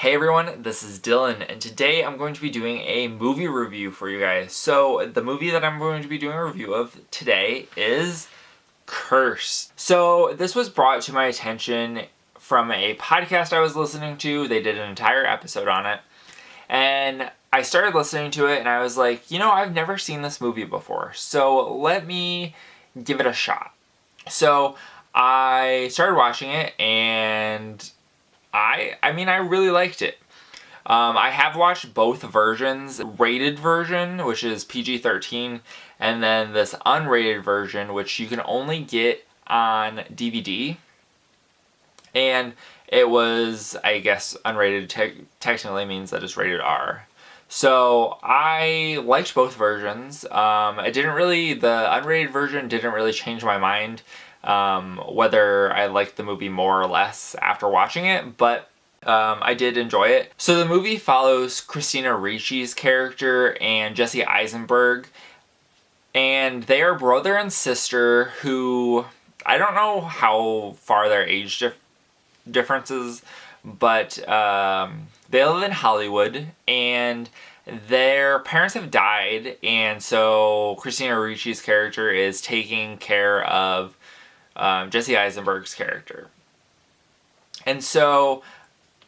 Hey everyone, this is Dylan, and today I'm going to be doing a movie review for you guys. So, the movie that I'm going to be doing a review of today is Cursed. So, this was brought to my attention from a podcast I was listening to. They did an entire episode on it. And I started listening to it, and I was like, I've never seen this movie before. So, let me give it a shot. So, I started watching it, and I really liked it. I have watched both versions, rated version, which is PG-13, and then this unrated version, which you can only get on DVD. And it was, I guess, unrated technically means that it's rated R. So I liked both versions. The unrated version didn't really change my mind whether I liked the movie more or less after watching it, but I did enjoy it. So the movie follows Christina Ricci's character and Jesse Eisenberg, and they are brother and sister who, I don't know how far their age differences, but they live in Hollywood, and their parents have died, and so Christina Ricci's character is taking care of Jesse Eisenberg's character. And so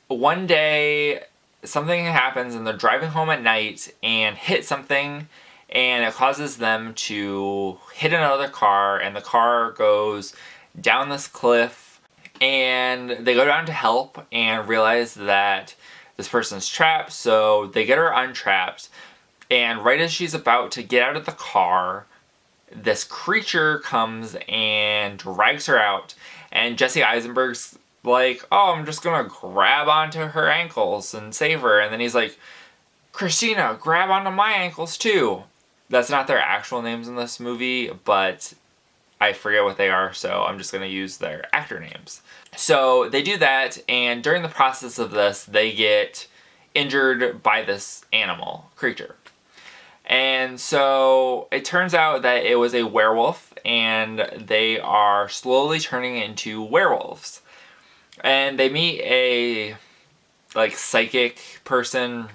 one day something happens and they're driving home at night and hit something, and it causes them to hit another car, and the car goes down this cliff, and they go down to help and realize that this person's trapped, so they get her untrapped, and right as she's about to get out of the car, this creature comes and drags her out, and Jesse Eisenberg's like, oh, I'm just gonna grab onto her ankles and save her, and then he's like, Christina, grab onto my ankles too. That's not their actual names in this movie, but I forget what they are, so I'm just gonna use their actor names. So they do that, and during the process of this, they get injured by this creature. And so it turns out that it was a werewolf, and they are slowly turning into werewolves. And they meet a psychic person,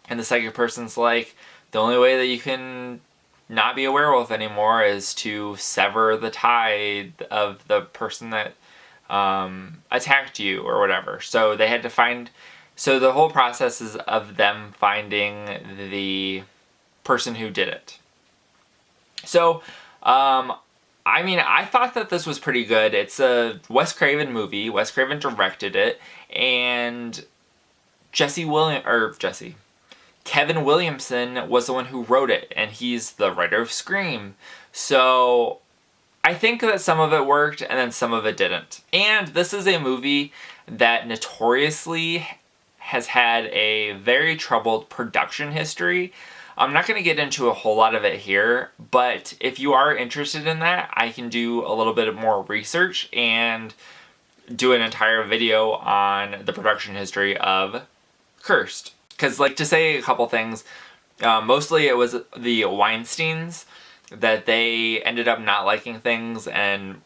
and the psychic person's like, the only way that you can not be a werewolf anymore is to sever the tie of the person that attacked you or whatever. So they had to so the whole process is of them finding the person who did it. So, I thought that this was pretty good. It's a Wes Craven movie. Wes Craven directed it, and Kevin Williamson was the one who wrote it, and he's the writer of Scream. So I think that some of it worked, and then some of it didn't. And this is a movie that notoriously has had a very troubled production history. I'm not going to get into a whole lot of it here, but if you are interested in that, I can do a little bit more research and do an entire video on the production history of Cursed. Because, to say a couple things, mostly it was the Weinsteins that they ended up not liking things and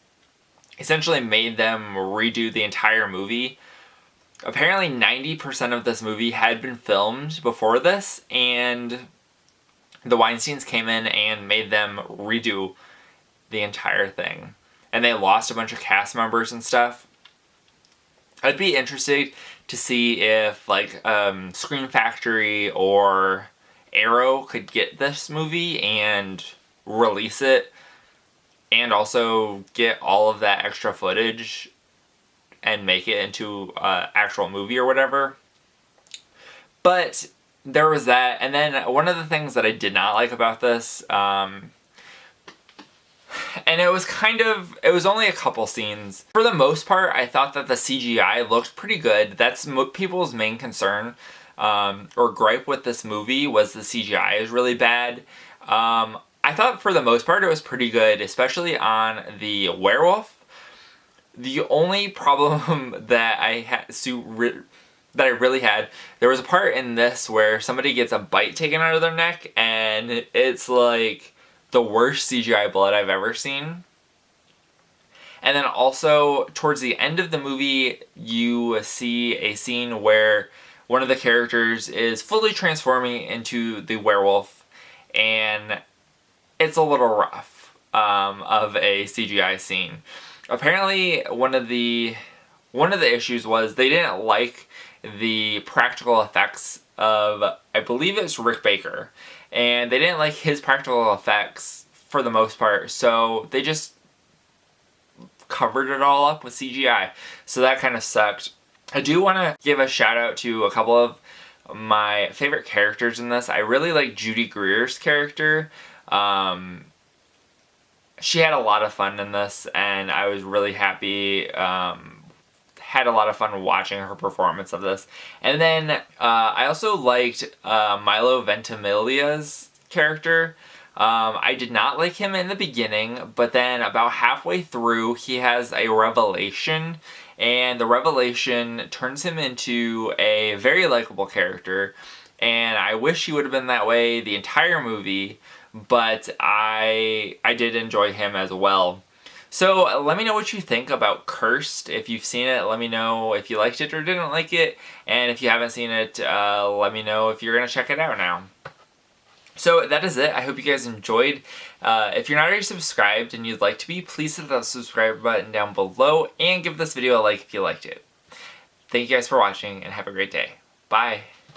essentially made them redo the entire movie. Apparently 90% of this movie had been filmed before this, and the Weinsteins came in and made them redo the entire thing. And they lost a bunch of cast members and stuff. I'd be interested to see if, Scream Factory or Arrow could get this movie and release it, and also get all of that extra footage and make it into an actual movie or whatever. But there was that, and then one of the things that I did not like about this, and it was only a couple scenes. For the most part, I thought that the CGI looked pretty good. That's people's main concern, or gripe with this movie, was the CGI is really bad. I thought for the most part it was pretty good, especially on the werewolf. The only problem that I really had, there was a part in this where somebody gets a bite taken out of their neck, and it's like the worst CGI blood I've ever seen. And then also, towards the end of the movie, you see a scene where one of the characters is fully transforming into the werewolf, and it's a little rough of a CGI scene. Apparently, one of the issues was they didn't like the practical effects of, I believe it's Rick Baker, and they didn't like his practical effects for the most part, so they just covered it all up with CGI. So that kind of sucked. I do want to give a shout out to a couple of my favorite characters in this. I really like Judy Greer's character. She had a lot of fun in this, and I was really happy. Had a lot of fun watching her performance of this. And then I also liked Milo Ventimiglia's character. I did not like him in the beginning, but then about halfway through, he has a revelation, and the revelation turns him into a very likable character, and I wish he would have been that way the entire movie, but I did enjoy him as well. So let me know what you think about Cursed. If you've seen it, let me know if you liked it or didn't like it, and if you haven't seen it, let me know if you're going to check it out now. So that is it. I hope you guys enjoyed. If you're not already subscribed and you'd like to be, please hit that subscribe button down below and give this video a like if you liked it. Thank you guys for watching and have a great day. Bye.